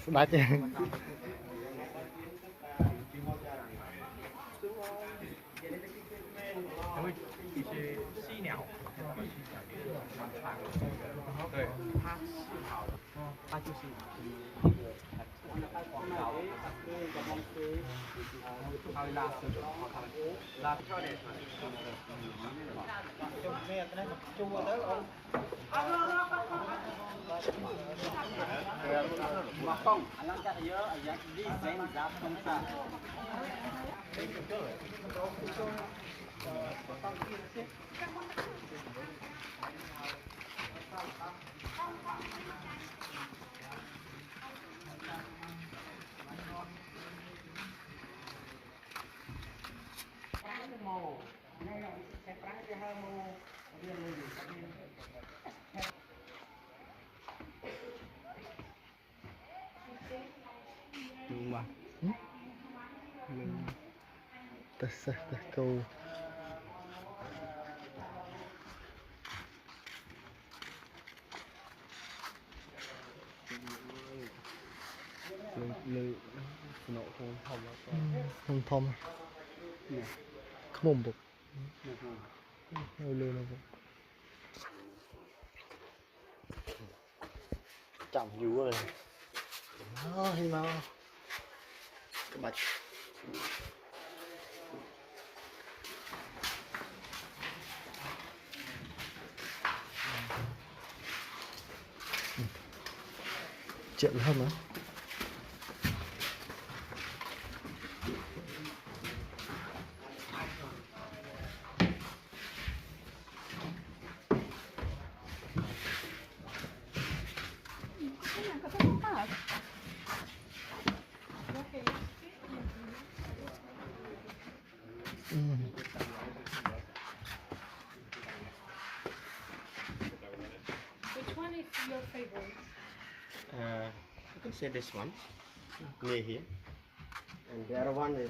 Đá chứ. mà Tas câu. lư nổ không thông Không thông. Không bụng. Lư nó chậm dữ rồi. Nó hình mà cái bạch chuyện hơn nữa. Which one is your favorite? You can say this one near here, and the other one is